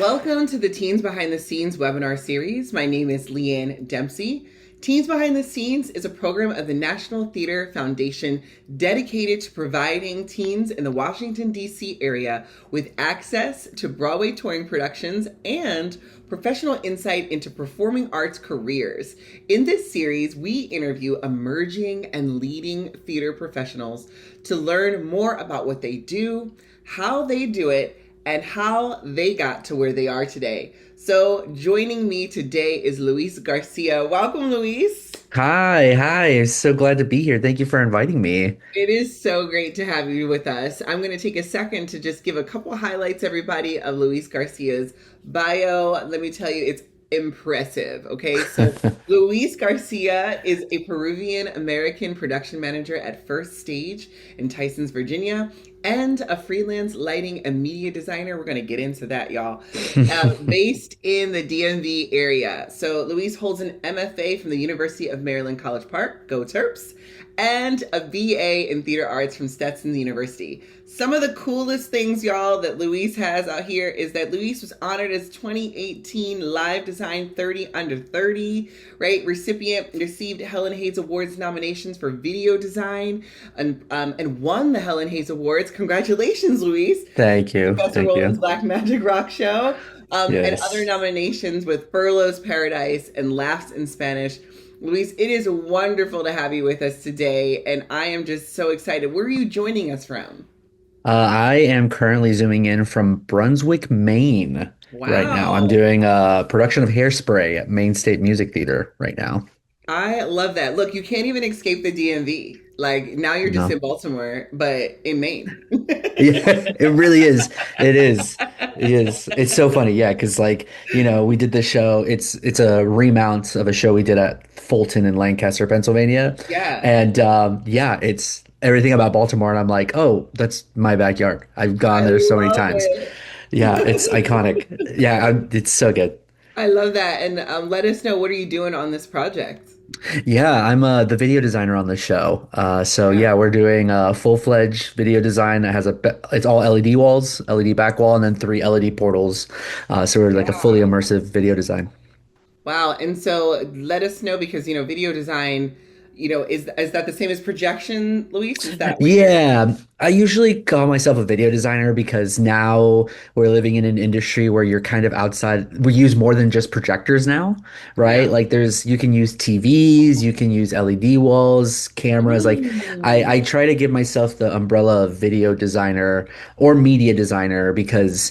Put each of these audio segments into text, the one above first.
Welcome to the Teens Behind the Scenes webinar series. My name is Leayne Dempsey. Teens Behind the Scenes is a program of the National Theater Foundation dedicated to providing teens in the Washington, D.C. area with access to Broadway touring productions and professional insight into performing arts careers. In this series, we interview emerging and leading theater professionals to learn more about what they do, how they do it, and how they got to where they are today. So joining me today is Luis Garcia. Welcome, Luis. Hi. So glad to be here. Thank you for inviting me. It is so great to have you with us. I'm going to take a second to just give a couple highlights, everybody, of Luis Garcia's bio. Let me tell you, it's impressive. Okay, so Luis Garcia is a Peruvian American production manager at First Stage in Tysons, Virginia, and a freelance lighting and media designer. We're going to get into that, y'all. Based in the DMV area. So Luis holds an MFA from the University of Maryland College Park, go Terps, and a BA in theater arts from Stetson University. Some of the coolest things, y'all, that Luis has out here is that Luis was honored as 2018 Live Design 30 Under 30, right? Recipient, received Helen Hayes Awards nominations for video design and won the Helen Hayes Awards. Congratulations, Luis. Thank you. Professor Thank Roland's you. Black Magic Rock Show, and other Yes. nominations with Furlough's Paradise and Laughs in Spanish. Luis, it is wonderful to have you with us today, and I am just so excited. Where are you joining us from? I am currently zooming in from Brunswick, Maine right now. I'm Wow. doing a production of Hairspray at Maine State Music Theater right now. I love that. Look, you can't even escape the DMV. Like now you're just No. in Baltimore, but in Maine. Yeah, it really is. It is. It is. It's so funny. Yeah, because we did this show. It's a remount of a show we did at Fulton in Lancaster, Pennsylvania. Yeah. And yeah, it's everything about Baltimore. And I'm like, oh, that's my backyard. I've gone I there so many love times. it. Yeah, it's iconic. Yeah, it's so good. I love that. And let us know, what are you doing on this project? Yeah, I'm the video designer on the show. So Yeah. yeah, we're doing a full-fledged video design that has it's all LED walls, LED back wall, and then three LED portals. So we're like a fully Wow. immersive video design. Wow. And so let us know because, video design, is that the same as projection, Luis? Is that what you're? Yeah, I usually call myself a video designer because now we're living in an industry where you're kind of outside. We use more than just projectors now, right? Yeah. Like you can use TVs, you can use LED walls, cameras. Like I Mm. try to give myself the umbrella of video designer or media designer because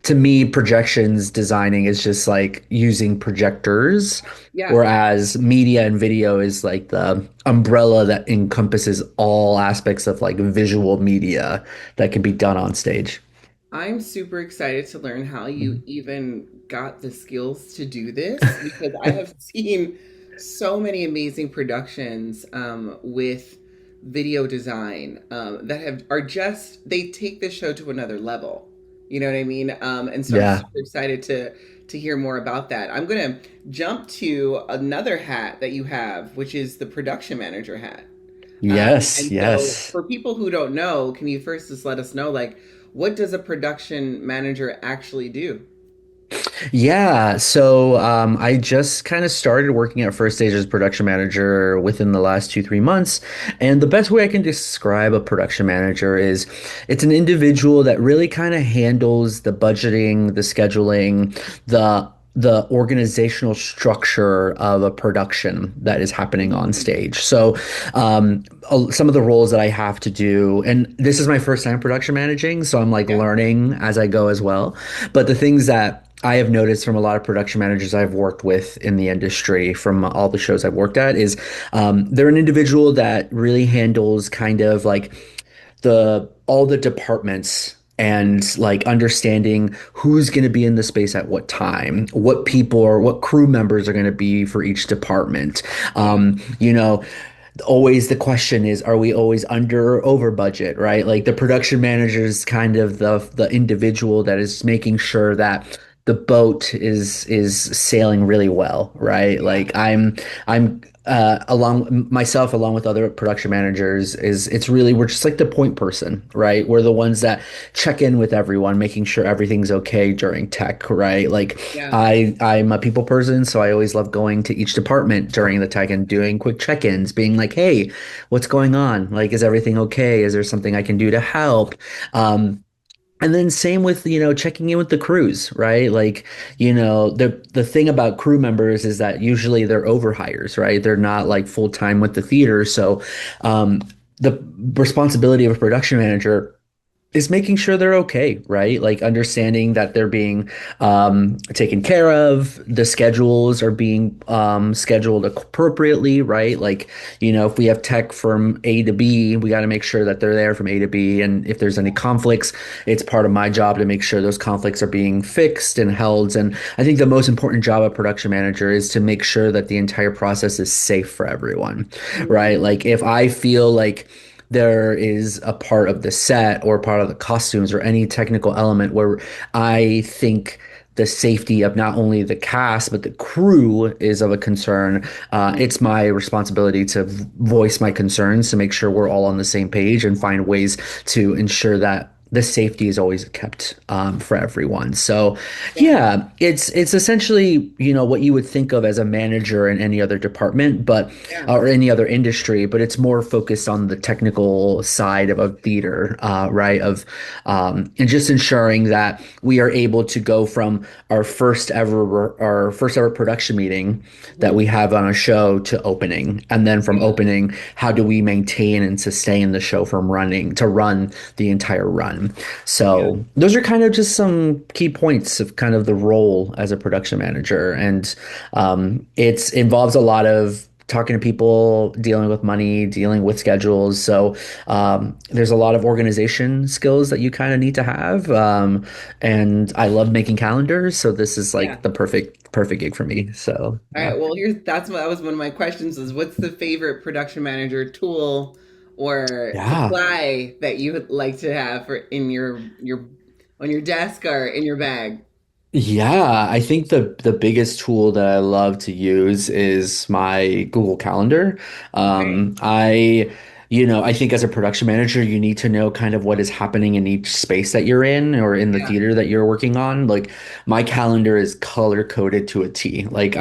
to me, projections designing is just like using projectors, Yeah. whereas media and video is like the umbrella that encompasses all aspects of like visual media that can be done on stage. I'm super excited to learn how you Mhm. even got the skills to do this because I have seen so many amazing productions with video design that they take the show to another level. You know what I mean? And so I'm Yeah. super excited to hear more about that. I'm gonna jump to another hat that you have, which is the production manager hat. Yes, And so yes. for people who don't know, can you first just let us know, like, what does a production manager actually do? Yeah, so I just kind of started working at First Stage as production manager within the last 3 months. And the best way I can describe a production manager is it's an individual that really kind of handles the budgeting, the scheduling, the organizational structure of a production that is happening on Mm. stage. So some of the roles that I have to do, and this is my first time production managing, so I'm like Yeah. learning as I go as well. But the things that I have noticed from a lot of production managers I've worked with in the industry from all the shows I've worked at is they're an individual that really handles kind of like the all the departments and like understanding who's going to be in the space at what time, what people or what crew members are going to be for each department. Yeah. You know, always the question is, are we always under or over budget, right? Like the production manager is kind of the individual that is making sure that the boat is sailing really well, right? Yeah. Like I'm along myself along with other production managers is it's really we're just like the point person, right? We're the ones that check in with everyone, making sure everything's okay during tech, right? Like Yeah. I'm a people person, so I always love going to each department during the tech and doing quick check-ins, being like, "Hey, what's going on? Like, is everything okay? Is there something I can do to help?" Um, and then same with, checking in with the crews, right? Like, the thing about crew members is that usually they're overhires, right? They're not like full time with the theater. So, the responsibility of a production manager is making sure they're okay, right? Like understanding that they're being taken care of, the schedules are being scheduled appropriately, right? Like, if we have tech from A to B, we got to make sure that they're there from A to B. And if there's any conflicts, it's part of my job to make sure those conflicts are being fixed and held. And I think the most important job of production manager is to make sure that the entire process is safe for everyone, right? Mm, Like if I feel like there is a part of the set or part of the costumes or any technical element where I think the safety of not only the cast but the crew is of a concern. mm, It's my responsibility to voice my concerns to make sure we're all on the same page and find ways to ensure that the safety is always kept for everyone. So, yeah. yeah, it's essentially what you would think of as a manager in any other department, but Yeah. or any other industry, but it's more focused on the technical side of a theater, right? And just ensuring that we are able to go from our first ever production meeting that Mhm. we have on a show to opening, and then from Yeah. opening, how do we maintain and sustain the show from running to run the entire run? Yeah. So those are kind of just some key points of kind of the role as a production manager, and it involves a lot of talking to people, dealing with money, dealing with schedules. So there's a lot of organization skills that you kind of need to have. And I love making calendars, so this is Yeah. like the perfect gig for me. So All yeah, right. Well, here's that's what that was one of my questions is what's the favorite production manager tool or yeah. supply that you would like to have for in your on your desk or in your bag? Yeah, I think the biggest tool that I love to use is my Google Calendar. Okay. I think as a production manager, you need to know kind of what is happening in each space that you're in or in the Yeah. theater that you're working on. Like my calendar is color coded to a T. Like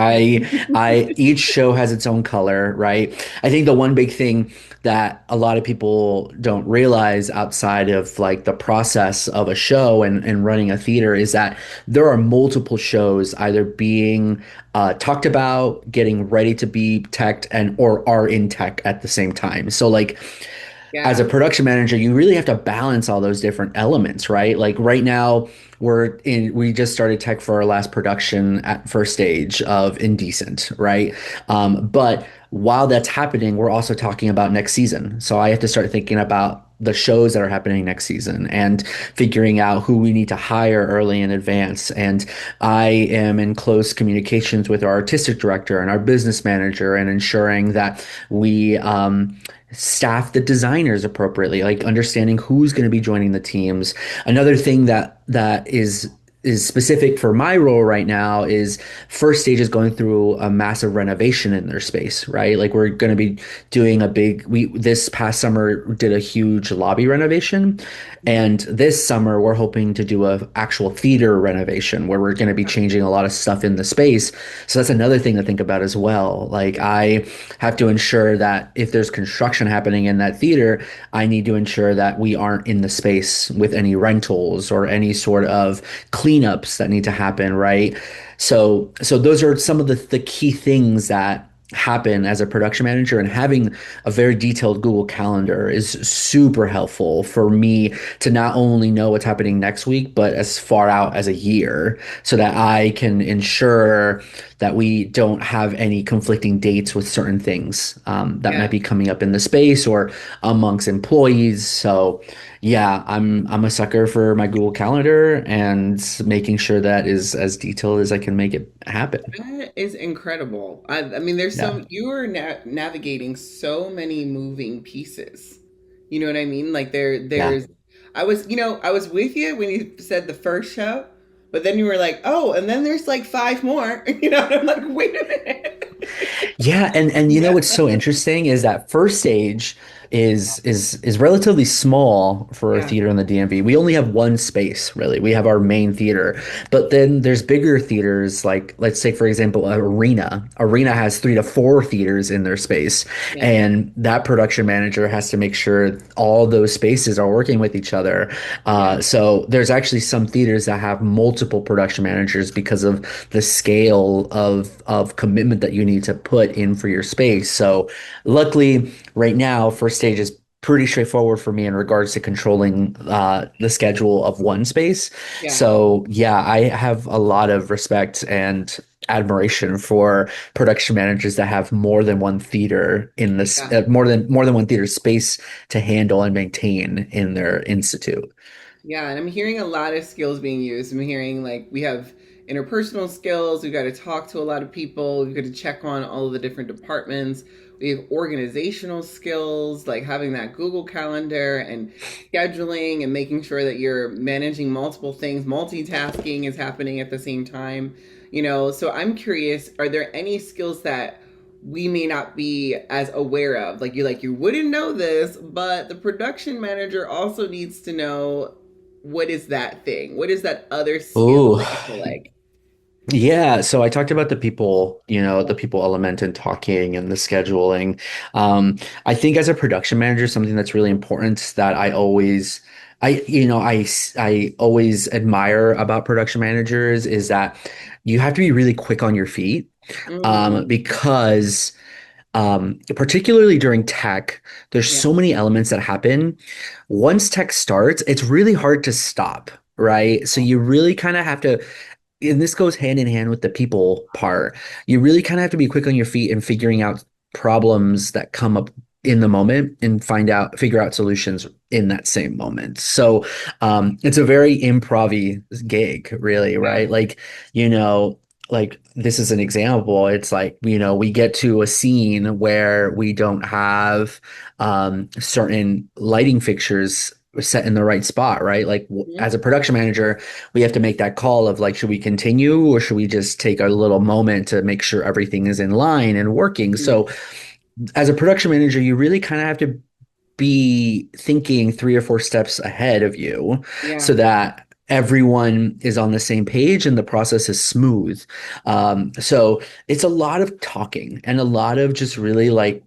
each show has its own color, right? I think the one big thing that a lot of people don't realize outside of like the process of a show and running a theater is that there are multiple shows either being talked about, getting ready to be teched, and or are in tech at the same time. So like as a Yeah. production manager, you really have to balance all those different elements, right? Like right now, we just started tech for our last production at first stage of Indecent, right? But while that's happening, we're also talking about next season. So I have to start thinking about the shows that are happening next season and figuring out who we need to hire early in advance. And I am in close communications with our artistic director and our business manager and ensuring that we staff the designers appropriately, like understanding who's going to be joining the teams. Another thing that is specific for my role right now is first stage is going through a massive renovation in their space, right? Like we're going to be doing we this past summer did a huge lobby renovation, Mhm. and this summer we're hoping to do a actual theater renovation where we're going to be Yeah. changing a lot of stuff in the space. So that's another thing to think about as well. Like I have to ensure that if there's construction happening in that theater, I need to ensure that we aren't in the space with any rentals or any sort of cleanups that need to happen, right? So those are some of the key things that happen as a production manager, and having a very detailed Google Calendar is super helpful for me to not only know what's happening next week, but as far out as a year so that I can ensure that we don't have any conflicting dates with certain things that might Yeah. be coming up in the space or amongst employees. So yeah, I'm a sucker for my Google Calendar and making sure that is as detailed as I can make it happen. That is incredible. I mean, there's Yeah. so you are navigating so many moving pieces. You know what I mean? Like Yeah. there's, I was with you when you said the first show, But then you were like, oh, and then there's like five more, and I'm like, wait a minute. Yeah, and you know Yeah. what's so interesting is that first stage is relatively small for a Yeah. theater in the DMV. We only have one space, really. We have our main theater. But then there's bigger theaters like let's say for example, an arena. Arena has 3 to 4 theaters in their space. Yeah. And that production manager has to make sure all those spaces are working with each other. Yeah. So there's actually some theaters that have multiple production managers because of the scale of commitment that you need to put in for your space. So luckily, right now, first stage is pretty straightforward for me in regards to controlling the schedule of one space. Yeah. So yeah, I have a lot of respect and admiration for production managers that have more than one theater in this Yeah. more than one theater space to handle and maintain in their institute. Yeah, and I'm hearing a lot of skills being used. I'm hearing like we have interpersonal skills, we've got to talk to a lot of people, we've got to check on all of the different departments. We have organizational skills, like having that Google Calendar and scheduling and making sure that you're managing multiple things. Multitasking is happening at the same time. So I'm curious, are there any skills that we may not be as aware of? Like you wouldn't know this, but the production manager also needs to know what is that thing? What is that other skill Oh, that you feel like? yeah. So I talked about the people, the people element and talking and the scheduling. I think as a production manager, something that's really important that I always admire about production managers is that you have to be really quick on your feet, Mm, because particularly during tech, there's yeah, so many elements that happen. Once tech starts, it's really hard to stop, right? So you really kind of have to, and this goes hand in hand with the people part. You really kind of have to be quick on your feet and figuring out problems that come up in the moment and figure out solutions in that same moment. So it's a very improv-y gig, really, yeah, right? You know, like this is an example. It's like, we get to a scene where we don't have certain lighting fixtures set in the right spot, right? Like mhm, as a production manager, we have to make that call of like, should we continue or should we just take a little moment to make sure everything is in line and working? mhm, So as a production manager, you really kind of have to be thinking 3 or 4 steps ahead of you yeah, so that everyone is on the same page and the process is smooth. So it's a lot of talking and a lot of just really like,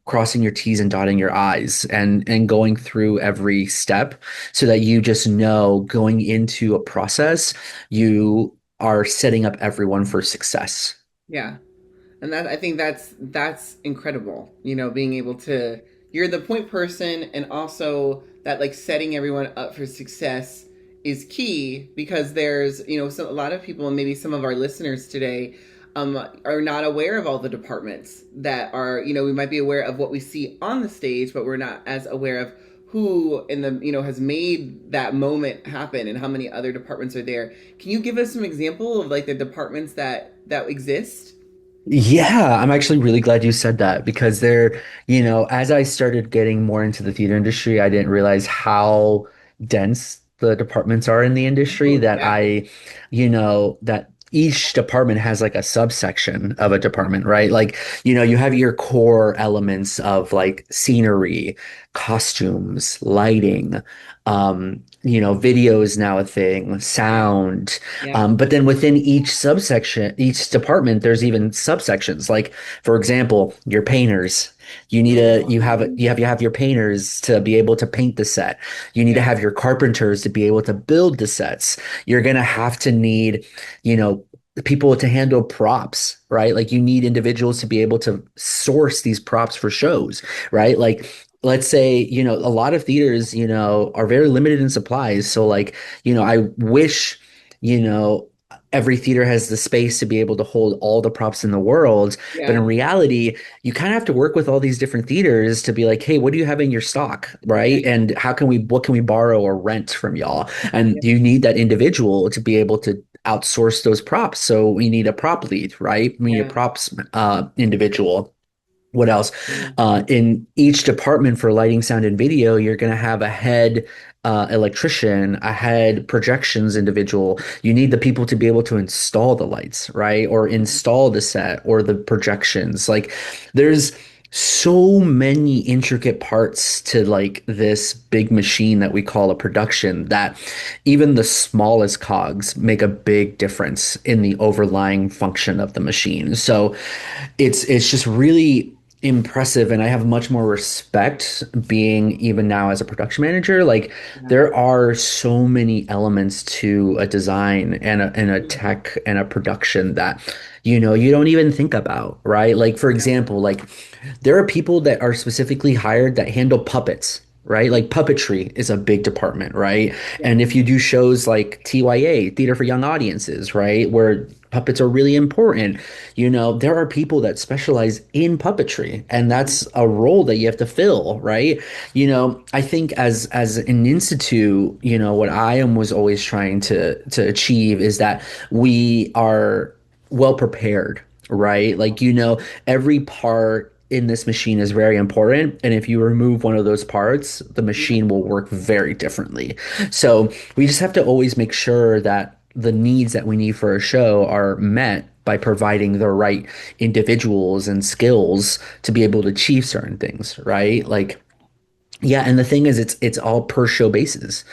crossing your T's and dotting your I's and going through every step so that you just know going into a process, you are setting up everyone for success. yeah. And that I think that's incredible. Being able to you're the point person, and also that like setting everyone up for success is key because there's a lot of people and maybe some of our listeners today are not aware of all the departments that are we might be aware of what we see on the stage, but we're not as aware of who in the has made that moment happen and how many other departments are there. Can you give us some example of like the departments that exist? Yeah, I'm actually really glad you said that because as I started getting more into the theater industry, I didn't realize how dense the departments are in the industry Oh, that yeah. that each department has like a subsection of a department, right? Like, you have your core elements of like scenery, costumes, lighting, video is now a thing, Yeah. sound. Yeah. But then within each subsection, each department, there's even subsections. Like, for example, your painters. Mhm. You have your painters to be able to paint the set. You need to Yeah. have your carpenters to be able to build the sets. You're gonna have to need, you know, people to handle props, right? Like you need individuals to be able to source these props for shows, right? Like let's say, a lot of theaters, are very limited in supplies. So like, I wish, you know, every theater has the space to be able to hold all the props in the world. But in Yeah. reality, you kind of have to work with all these different theaters to be like, hey, what do you have in your stock? Yeah. Right. And what can we borrow or rent from y'all? And Yeah. you need that individual to be able to outsource those props. So we need a prop lead, right? We need a Yeah. props individual. What else? Yeah. In each department for lighting, sound, and video, you're going to have a head electrician, a head projections individual. You need the people to be able to install the lights, right? Or install the set or the projections. Like there's so many intricate parts to like this big machine that we call a production that even the smallest cogs make a big difference in the overlying function of the machine. So it's just really impressive, and I have much more respect being even now as a production manager. Like Yeah. there are so many elements to a design and a Mhm. tech and a production that you don't even think about, right? Like for Yeah. example, like there are people that are specifically hired that handle puppets. Right? Like puppetry is a big department, right? Yeah. And if you do shows like TYA, Theater for Young Audiences, right, where puppets are really important, there are people that specialize in puppetry, and Mhm. that's a role that you have to fill, right? I think as an institute, what I am was always trying to achieve is that we are well prepared, right? Like, every part in this machine is very important. And if you remove one of those parts, the machine will work very differently. So we just have to always make sure that the needs that we need for a show are met by providing the right individuals and skills to be able to achieve certain things, right? Like, yeah, and the thing is, it's all per show basis.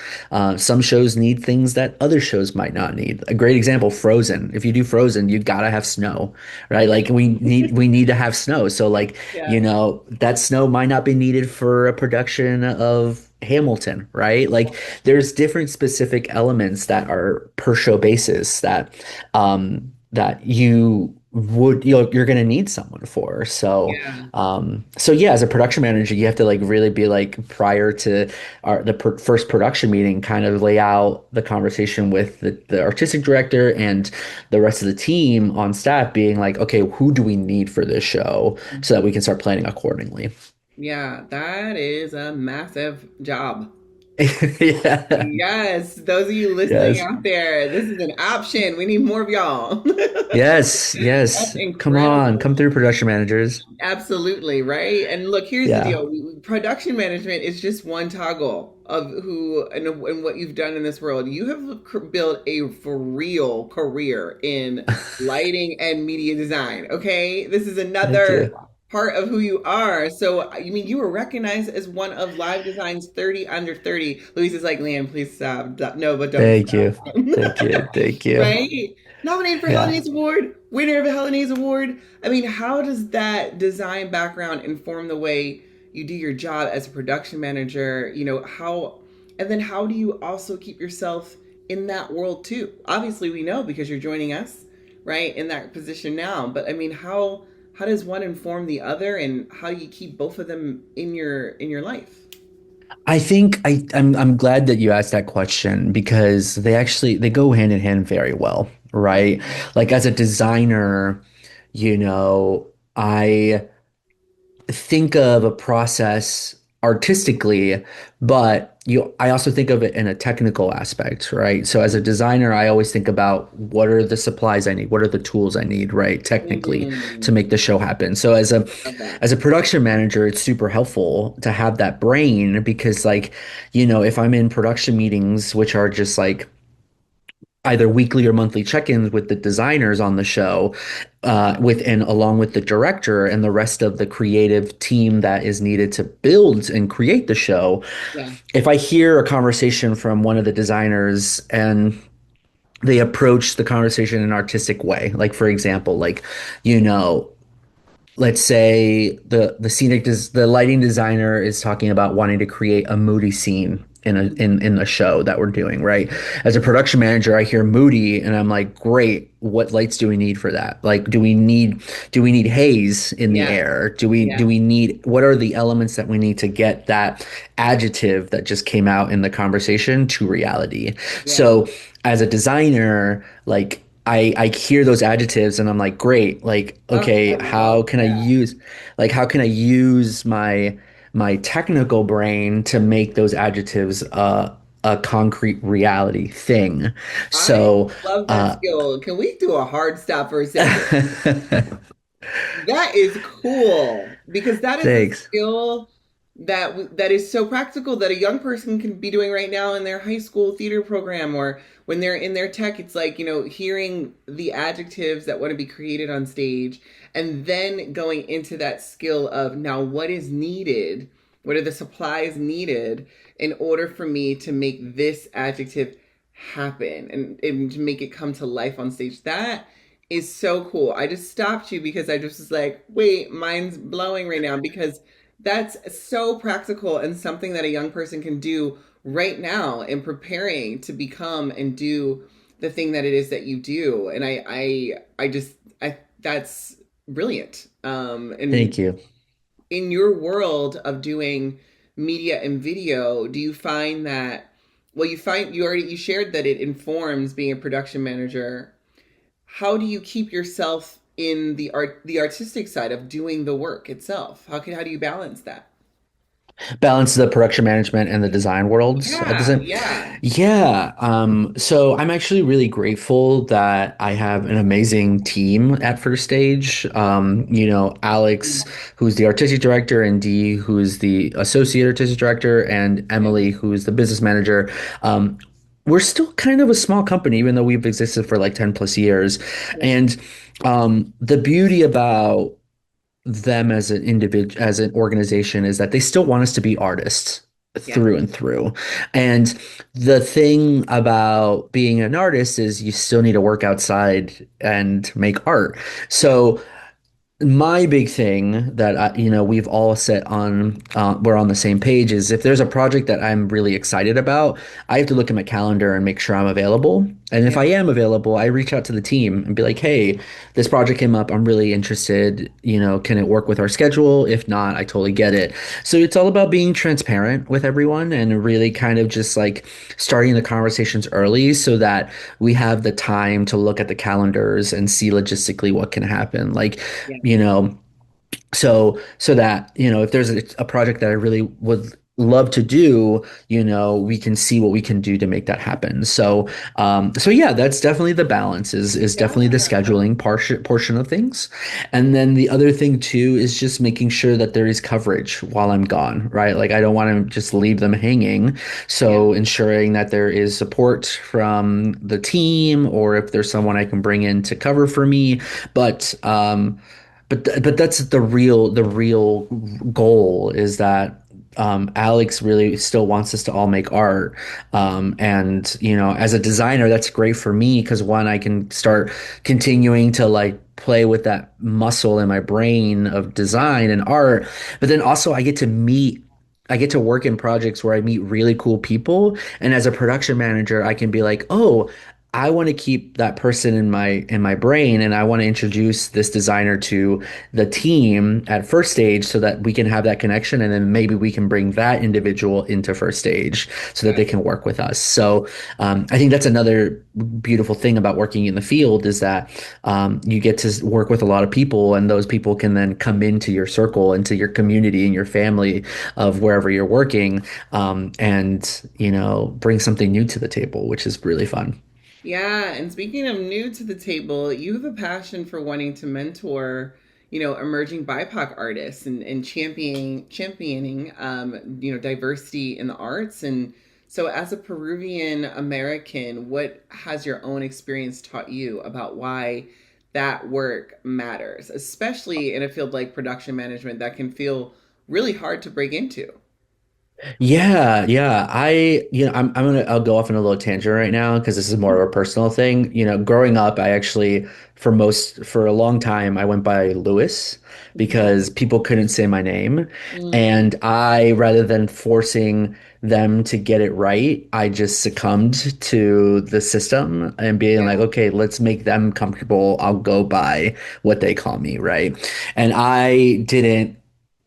Some shows need things that other shows might not need. A great example, Frozen. If you do Frozen, you gotta have snow, right? Like we need to have snow. So like, Yeah. that snow might not be needed for a production of Hamilton, right? Like there's different specific elements that are per show basis that you're going to need someone for. So, Yeah. yeah, as a production manager, you have to like really be like prior to first production meeting, kind of lay out the conversation with the artistic director and the rest of the team on staff, being like, okay, who do we need for this show so that we can start planning accordingly. Yeah, that is a massive job. Yeah. Yes, those of you listening Yes. out there, this is an option. We need more of y'all. Yes. That's Yes. Come on, come incredible. through, production managers. Absolutely, right? And look, here's the Yeah. deal. Production management is just one toggle of who and what you've done in this world. You have built a for real career in lighting and media design, okay? This is Thank another you. part of who you are. So, I mean, you were recognized as one of Live Design's 30 under 30. Luis is like, Leanne, please stop. No, but don't Thank stop. you. Thank you. Thank you. Right? Nominated for Helen Yeah. Hayes Award, winner of a Helen Hayes Award. I mean, how does that design background inform the way you do your job as a production manager? And then how do you also keep yourself in that world too? Obviously, we know because you're joining us, right, in that position now. But I mean, how does one inform the other, and how do you keep both of them in your life? I think I'm glad that you asked that question because they go hand in hand very well, right? Like as a designer, I think of a process artistically, but I also think of it in a technical aspect, right? So as a designer, I always think about what are the supplies I need, what are the tools I need, right? Technically to Mm, make the show happen. So as a love that. as a production manager, it's super helpful to have that brain because like, if I'm in production meetings, which are just like either weekly or monthly check-ins with the designers on the show, with and along with the director and the rest of the creative team that is needed to build and create the show. Yeah, If I hear a conversation from one of the designers and they approach the conversation in an artistic way, like for example, like, you know, let's say the lighting designer is talking about wanting to create a moody scene in a show that we're doing, right? As a production manager, I hear moody and I'm like, great, what lights do we need for that? Like, do we need haze in the yeah, air? Do we yeah, need what are the elements that we need to get that adjective that just came out in the conversation to reality? yeah. So as a designer, like I hear those adjectives and I'm like, great, like, Oh, I okay, love that. how can I use my technical brain to make those adjectives a concrete reality thing? I So, love that uh, skill. Can we do a hard stop for a second? That is cool because that is a thanks. skill. that is so practical that a young person can be doing right now in their high school theater program, or when they're in their tech. It's like, hearing the adjectives that want to be created on stage, and then going into that skill of, now what is needed, what are the supplies needed in order for me to make this adjective happen, and to make it come to life on stage. That is so cool. I just stopped you because I just was like, wait, mine's blowing right now, because that's so practical and something that a young person can do right now in preparing to become and do the thing that it is that you do. And I just, that's brilliant. And Thank you. in your world of doing media and video, do you find that, well, you shared that it informs being a production manager. How do you keep yourself in the artistic side of doing the work itself? How do you balance that? Balance the production management and the design worlds at the Yeah, same. yeah. Yeah. So I'm actually really grateful that I have an amazing team at First Stage. Alex, who's the artistic director, and Dee, who's the associate artistic director, and Okay. Emily, who's the business manager. We're still kind of a small company, even though we've existed for like 10 plus years. Yeah. And the beauty about them as an individual, as an organization, is that they still want us to be artists Yeah. through and through. And the thing about being an artist is you still need to work outside and make art. So my big thing that we've all set on, we're on the same page, is if there's a project that I'm really excited about, I have to look at my calendar and make sure I'm available. And if Yeah. I am available, I reach out to the team and be like, "Hey, this project came up. I'm really interested. Can it work with our schedule? If not, I totally get it." So it's all about being transparent with everyone and really kind of just like starting the conversations early so that we have the time to look at the calendars and see logistically what can happen. Like, Yeah. you know, so that, if there's a project that I really would love to do, we can see what we can do to make that happen. So yeah, that's definitely the balance, is definitely the Yeah. scheduling portion of things. And then the other thing too is just making sure that there is coverage while I'm gone, right? Like I don't want to just leave them hanging. Yeah. So ensuring that there is support from the team, or if there's someone I can bring in to cover for me. But that's the real goal, is that Alex really still wants us to all make art. And as a designer, that's great for me because, one, I can start continuing to like play with that muscle in my brain of design and art. But then also I get to work in projects where I meet really cool people. And as a production manager, I can be like, oh, I want to keep that person in my brain, and I want to introduce this designer to the team at First Stage so that we can have that connection, and then maybe we can bring that individual into First Stage so that they Right. can work with us. So I think that's another beautiful thing about working in the field, is that you get to work with a lot of people, and those people can then come into your circle, into your community and your family of wherever you're working, and bring something new to the table, which is really fun. Yeah, and speaking of new to the table, you have a passion for wanting to mentor, emerging BIPOC artists, and championing, diversity in the arts. And so, as a Peruvian American, what has your own experience taught you about why that work matters, especially in a field like production management that can feel really hard to break into? Yeah, yeah. I'll go off on a little tangent right now because this is more of a personal thing. Growing up, I actually, for a long time, I went by Lewis Okay. because people couldn't say my name. Mm, And rather than forcing them to get it right, I just succumbed to the system and being like, yeah. okay, let's make them comfortable. I'll go by what they call me, right? And I didn't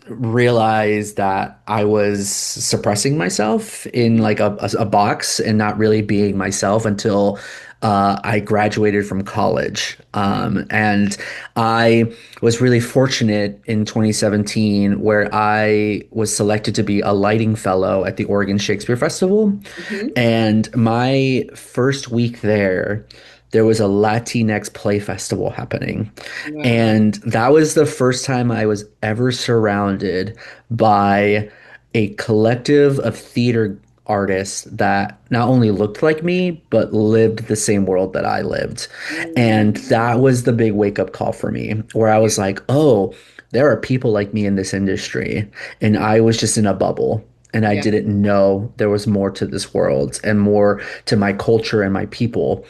realized that I was suppressing myself in Hmm. like a box and not really being myself until I graduated from college. And I was really fortunate in 2017 where I was selected to be a lighting fellow at the Oregon Shakespeare Festival. Hmm. And my first week there was a Latinx play festival happening. Wow. And that was the first time I was ever surrounded by a collective of theater artists that not only looked like me, but lived the same world that I lived. And that Mm, was the big wake up call for me, where I yeah, was like, oh, there are people like me in this industry. And I was just in a bubble. And I yeah. didn't know there was more to this world and more to my culture and my people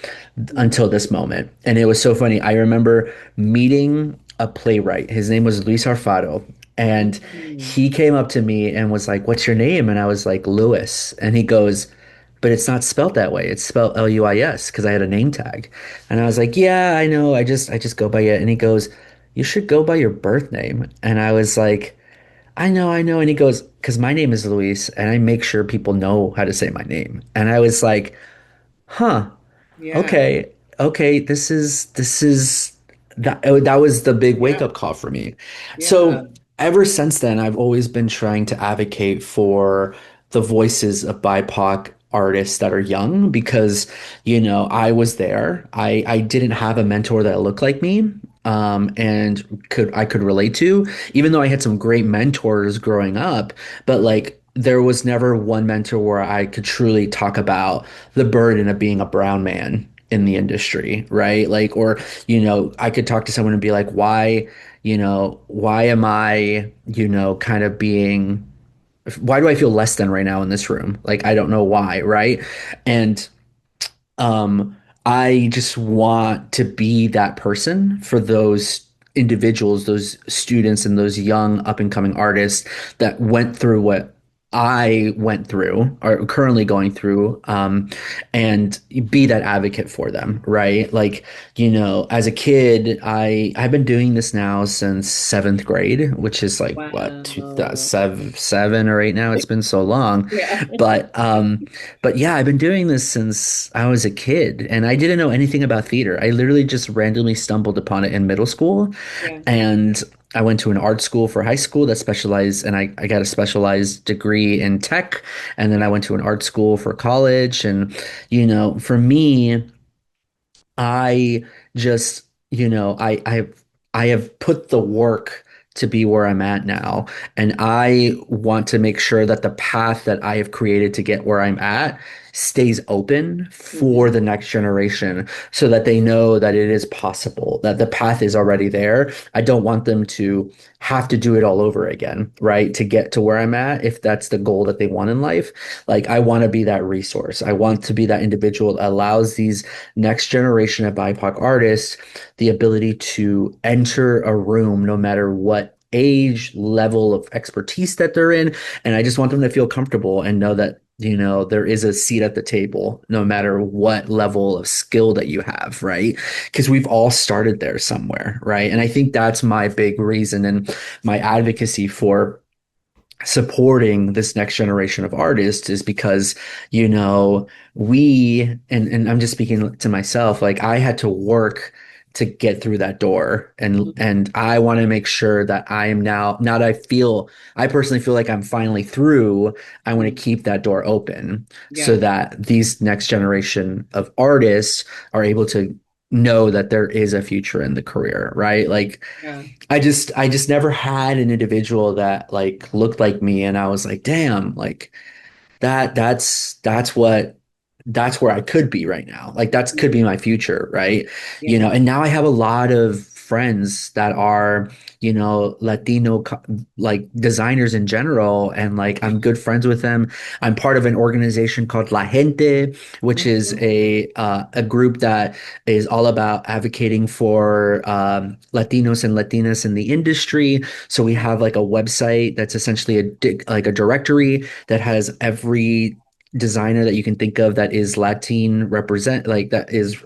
until this Mm, moment. And it was so funny. I remember meeting a playwright. His name was Luis Arfado. And mm, he came up to me and was like, "What's your name?" And I was like, "Lewis." And he goes, "But it's not spelled that way. It's spelled Luis because I had a name tag." And I was like, "Yeah, I know. I just go by it." And he goes, "You should go by your birth name." And I was like, "I know, I know." And he goes, "Because my name is Luis and I make sure people know how to say my name." And I was like, "Huh. yeah, Okay, okay, this is that was the big wake yeah, up call for me. yeah. So ever since then, I've always been trying to advocate for the voices of BIPOC artists that are young because, I was there. I didn't have a mentor that looked like me. And I could relate to, even though I had some great mentors growing up, but like there was never one mentor where I could truly talk about the burden of being a brown man in the industry, right? Like, or, I could talk to someone and be like, why am I, kind of why do I feel less than right now in this room? Like, I don't know why, right? And um, I just want to be that person for those individuals, those students, and those young up and coming artists that went through what I went through or currently going through, and be that advocate for them, right? Like, as a kid, I've been doing this now since seventh grade, which is like what, Wow. 7 or 8 now. It's been so long, Yeah. but yeah, I've been doing this since I was a kid, and I didn't know anything about theater. I literally just randomly stumbled upon it in middle school, Yeah. and I went to an art school for high school that specialized, and I got a specialized degree in tech, and then I went to an art school for college, and for me. I just, I have put the work to be where I'm at now, and I want to make sure that the path that I have created to get where I'm at stays open for the Hmm. next generation so that they know that it is possible, that the path is already there. I don't want them to have to do it all over again, right? To get to where I'm at, if that's the goal that they want in life. Like, I want to be that resource. I want to be that individual that allows these next generation of BIPOC artists the ability to enter a room no matter what age level of expertise that they're in. And I just want them to feel comfortable and know that, there is a seat at the table no matter what level of skill that you have, right? Because we've all started there somewhere, right? And I think that's my big reason and my advocacy for supporting this next generation of artists is because, we and I'm just speaking to myself, like I had to work to get through that door, and I want to make sure that I am now that I personally feel like I'm finally through. I want to Hmm. keep that door open so Yeah. that these next generation of artists are able to know that there is a future in the career, right? Like Yeah. I just never had an individual that like looked like me and I was like, damn, like that's where I could be right now. Like that's could be Hmm. my future, right? Yeah. And now I have a lot of friends that are, Latino like designers in general, and like I'm good friends with them. I'm part of an organization called La Gente, which is Hmm. a group that is all about advocating for Latinos and Latinas in the industry. So we have like a website that's essentially like a directory that has every designer that you can think of that is Latin represent like that is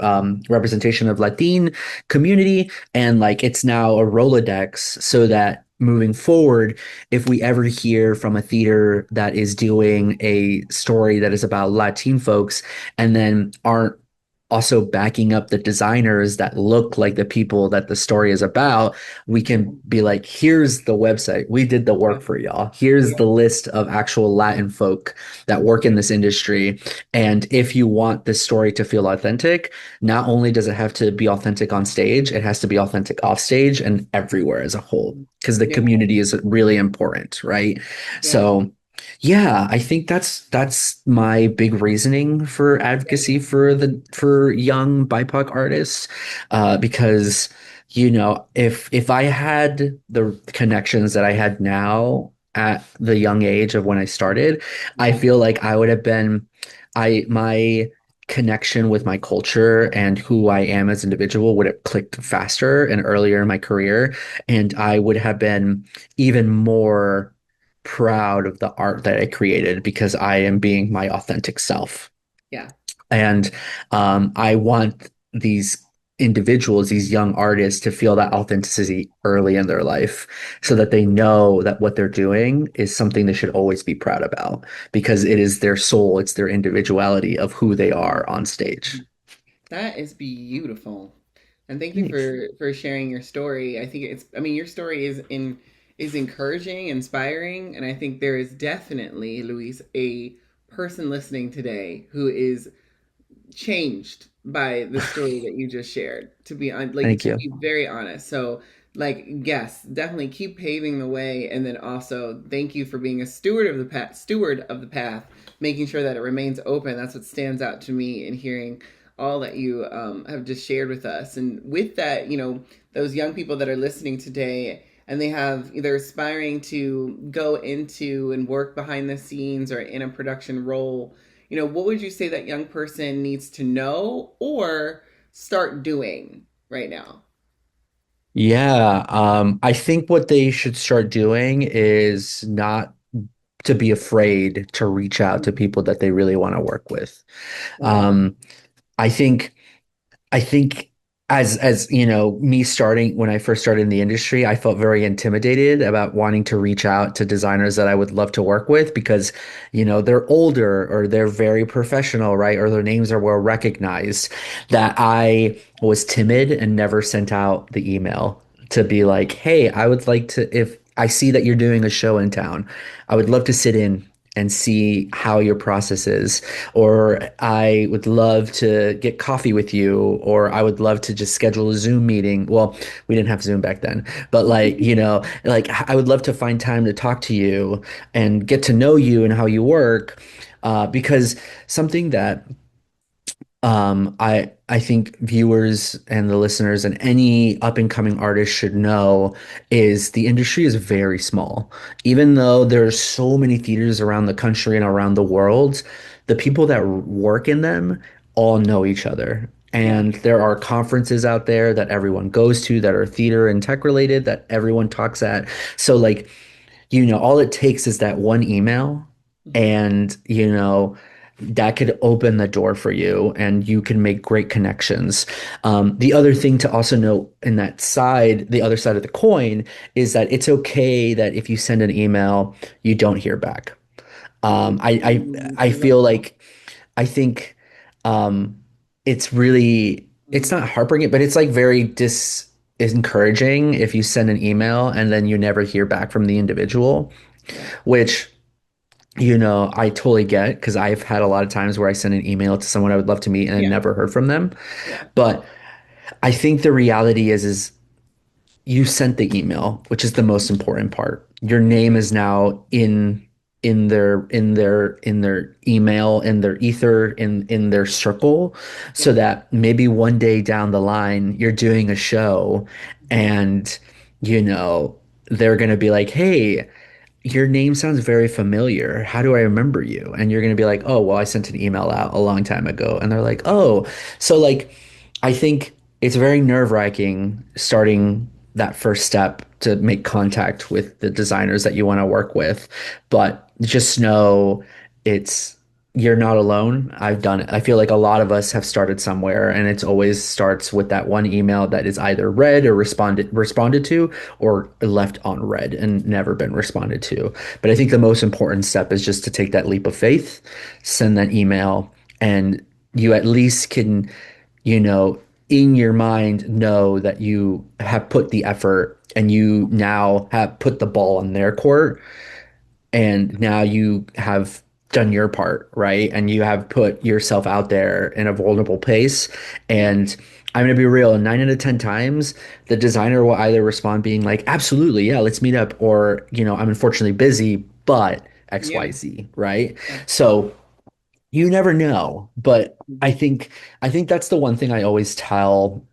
representation of Latin community, and like it's now a Rolodex so that moving forward, if we ever hear from a theater that is doing a story that is about Latin folks and then aren't also backing up the designers that look like the people that the story is about, we can Hmm. be like, here's the website. We did the Yeah. work for y'all. Here's Yeah. the list of actual Latin folk that work in this industry. And if you want this story to feel authentic, not only does it have to be authentic on stage, it has to be authentic off stage and everywhere as a whole, because the Yeah. community is really important, right? Yeah. So Yeah, I think that's my big reasoning for advocacy for for young BIPOC artists, because if I had the connections that I had now at the young age of when I started, I Yeah, feel like I would have been I my connection with my culture and who I am as an individual would have clicked faster and earlier in my career, and I would have been even more proud of the art that I created because I am being my authentic self. yeah. And I want these individuals, these young artists, to feel that authenticity early in their life so that they know that what they're doing is something they should always be proud about because it is their soul, it's their individuality of who they are on stage. That is beautiful. And thank you Thanks. for sharing your story. I think I mean your story is encouraging, inspiring, and I think there is definitely, Luis, a person listening today who is changed by the story that you just shared, to be on, like, Thank to you. be very honest. So, like, yes, definitely keep paving the way, and then also thank you for being a steward of the path, making sure that it remains open. That's what stands out to me in hearing all that you have just shared with us. And with that, those young people that are listening today, and they have either aspiring to go into and work behind the scenes or in a production role, what would you say that young person needs to know or start doing right now? Yeah, I think what they should start doing is not to be afraid to reach out to people that they really want to work with. Love that. Um, I think I think as me starting when I first started in the industry, I felt very intimidated about wanting to reach out to designers that I would love to work with because, they're older or they're very professional, right? Or their names are well recognized. That I was timid and never sent out the email to be like, hey, I would like to, if I see that you're doing a show in town, I would love to sit in and see how your process is, or I would love to get coffee with you, or I would love to just schedule a Zoom meeting. Well, we didn't have Zoom back then, but like, like I would love to find time to talk to you and get to know you and how you work. Because something that I think viewers and the listeners and any up and coming artist should know is the industry is very small. Even though there's so many theaters around the country and around the world, the people that work in them all know each other. Yeah. And there are conferences out there that everyone goes to that are theater and tech related that everyone talks at. So like, all it takes is that one email Mhm. and, that could open the door for you and you can make great connections. The other thing to also note in that side, the other side of the coin, is that it's okay that if you send an email, you don't hear back. I I love feel that. like I think um, it's Mhm. not heartbreaking, but it's like very encouraging if you send an email and then you never hear back from the individual, Yeah. which I totally get because I've had a lot of times where I send an email to someone I would love to meet and I Yeah. never heard from them. Yeah. But I think the reality is you sent the email, which is the most important part. Your name is now in their email, in their ether, in their circle, so Yeah. that maybe one day down the line you're doing a show and you know they're gonna be like, hey, your name sounds very familiar. How do I remember you? And you're going to be like, oh, well, I sent an email out a long time ago. And they're like, oh, so like, I think it's very nerve-wracking starting that first step to make contact with the designers that you want to work with. But just know it's, you're not alone. I've done it. I feel like a lot of us have started somewhere, and it's always starts with that one email that is either read or responded to, or left unread and never been responded to. But I think the most important step is just to take that leap of faith, send that email, and you at least can, you know, in your mind know that you have put the effort and you now have put the ball in their court and now you have done your part, right? And you have put yourself out there in a vulnerable place. Yeah. And I'm gonna be real, 9 out of 10 times, the designer will either respond being like, absolutely, yeah, let's meet up, or, I'm unfortunately busy, but Yeah. XYZ, right? Yeah. So you never know, but Mhm. I think that's the one thing I always tell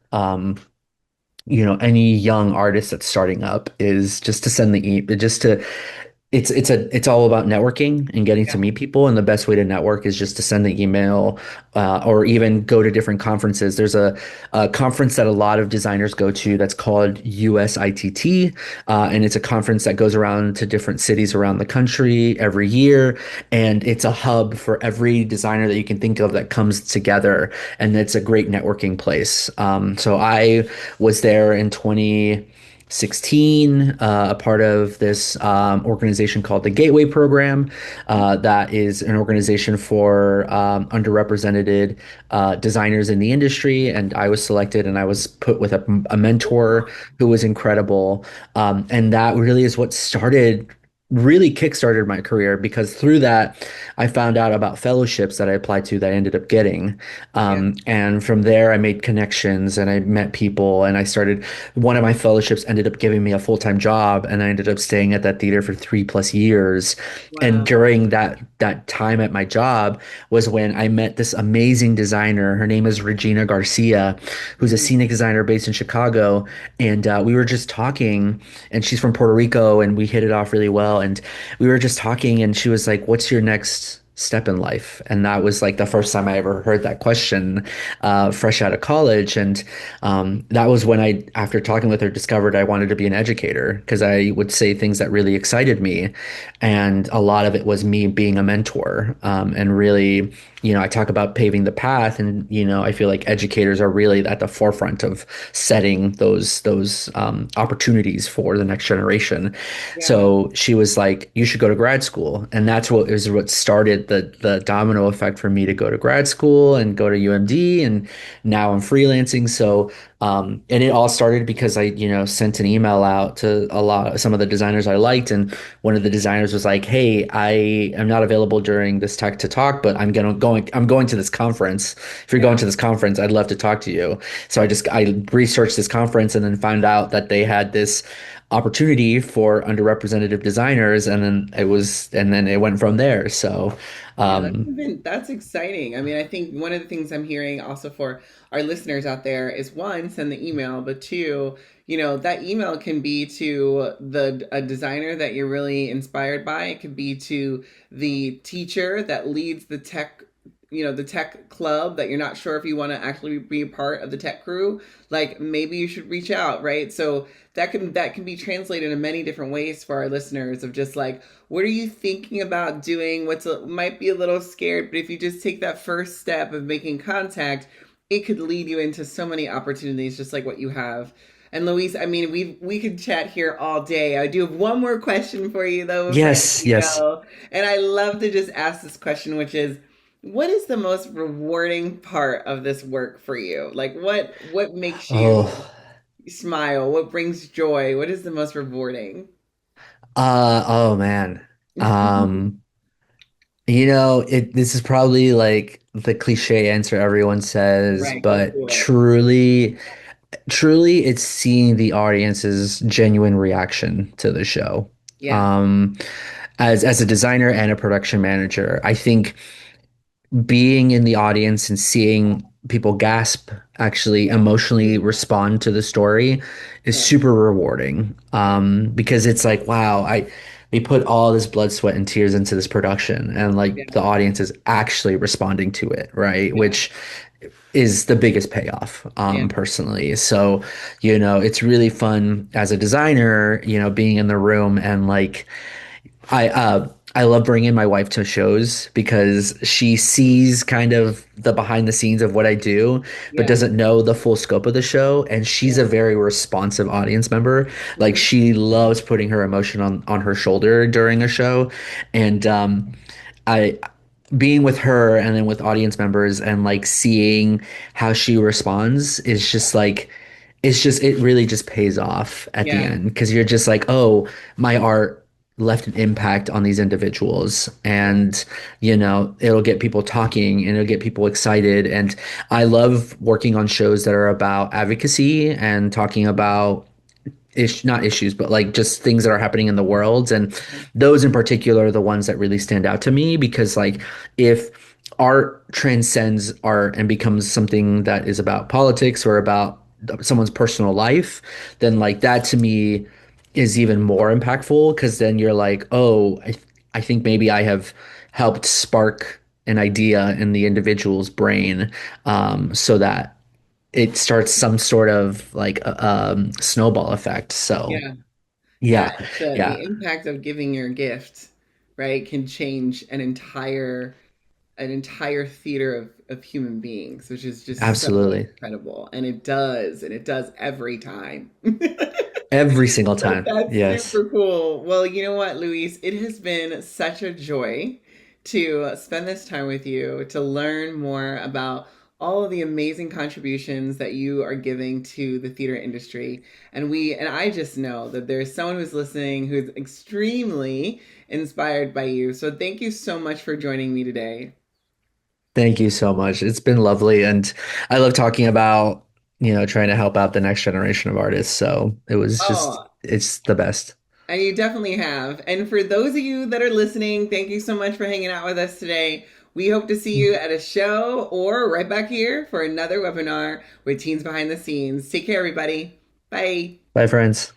any young artist that's starting up is just to send the just to it's all about networking and getting to Yeah. meet people, and the best way to network is just to send the email or even go to different conferences. There's a conference that a lot of designers go to that's called USITT, and it's a conference that goes around to different cities around the country every year, and it's a hub for every designer that you can think of that comes together, and it's a great networking place. So I was there in 2016, a part of this organization called the Gateway Program. That is an organization for underrepresented designers in the industry. And I was selected and I was put with a mentor who was incredible. And that really is what really kickstarted my career because through that, I found out about fellowships that I applied to that I ended up getting. Yeah. And from there, I made connections and I met people and I started. One of my fellowships ended up giving me a full-time job, and I ended up staying at that theater for 3+ years. And Wow. during that time at my job was when I met this amazing designer. Her name is Regina Garcia, who's a Mhm. scenic designer based in Chicago. And we were just talking, and she's from Puerto Rico, and we hit it off really well. And we were just talking, and she was like, "What's your next step in life?" And that was like the first time I ever heard that question, fresh out of college. And that was when I, after talking with her, discovered I wanted to be an educator because I would say things that really excited me. And a lot of it was me being a mentor. And really, I talk about paving the path, and I feel like educators are really at the forefront of setting those opportunities for the next generation. Yeah. So she was like, "You should go to grad school," and that's what started the domino effect for me to go to grad school and go to UMD, and now I'm freelancing. So and it all started because I, sent an email out to some of the designers I liked, and one of the designers was like, "Hey, I am not available during this Tech to Talk, but I'm going to this conference. If you're going Yeah. to this conference, I'd love to talk to you." So I researched this conference and then found out that they had this opportunity for underrepresented designers, and then it went from there. So Yeah, um, that's exciting. I mean, I think one of the things I'm hearing also for our listeners out there is one, send the email, but two, that email can be to the a designer that you're really inspired by. It could be to the teacher that leads the tech club that you're not sure if you want to actually be a part of the tech crew. Like maybe you should reach out, right? So that can be translated in many different ways for our listeners of just like what are you thinking about doing might be a little scared, but if you just take that first step of making contact, it could lead you into so many opportunities just like what you have. And Luis, I mean, we could chat here all day. I do have one more question for you though before I let yes, you yes. go. And I love to just ask this question, which is what is the most rewarding part of this work for you? Like what makes you Oh, smile? What brings joy? What is the most rewarding? oh man. Um, this is probably like the cliche answer everyone says, Right, go but for it. truly it's seeing the audience's genuine reaction to the show. Yeah, Um, as a designer and a production manager, I think being in the audience and seeing people gasp, actually yeah, emotionally respond to the story is yeah, super rewarding. yeah, Because it's like, wow, we put all this blood, sweat, and tears into this production, and like yeah, the audience is actually responding to it, right? yeah, Which is the biggest payoff, yeah, personally. So, it's really fun as a designer, being in the room and like I love bringing my wife to shows because she sees kind of the behind the scenes of what I do, but yeah, doesn't know the full scope of the show. And she's yeah. a very responsive audience member. Like Mhm. she loves putting her emotion on her shoulder during a show. And I being with her and then with audience members and like seeing how she responds is just like it really just pays off at the Yeah, end because you're just like, oh, my art left an impact on these individuals, yeah, and it'll get people talking and it'll get people excited. And I love working on shows that are about advocacy and talking about not issues, but like just things that are happening in the world. And those in particular are the ones that really stand out to me because like if art transcends art and becomes something that is about politics or about someone's personal life, then like that to me is even more impactful because then you're like, oh, I think maybe I have helped spark an idea in the individual's brain so that it starts some sort of like snowball effect. So Yeah. Yeah, yeah, the yeah, impact of giving your gift, right, can change an entire theater of human beings, which is just so absolutely. incredible. And it does every time. Every single So time. that's Yes. super cool. Well, you know what, Luis? It has been such a joy to spend this time with you, to learn more about all of the amazing contributions that you are giving to the theater industry. And I just know that there's someone who's listening who's extremely inspired by you. So thank you so much for joining me today. Thank you so much. It's been lovely. And I love talking about, trying to help out the next generation of artists. So Oh, it's the best. and you definitely have. And for those of you that are listening, thank you so much for hanging out with us today. We hope to see you at a show or right back here for another webinar with Teens Behind the Scenes. Take care, everybody. Bye. Bye, friends.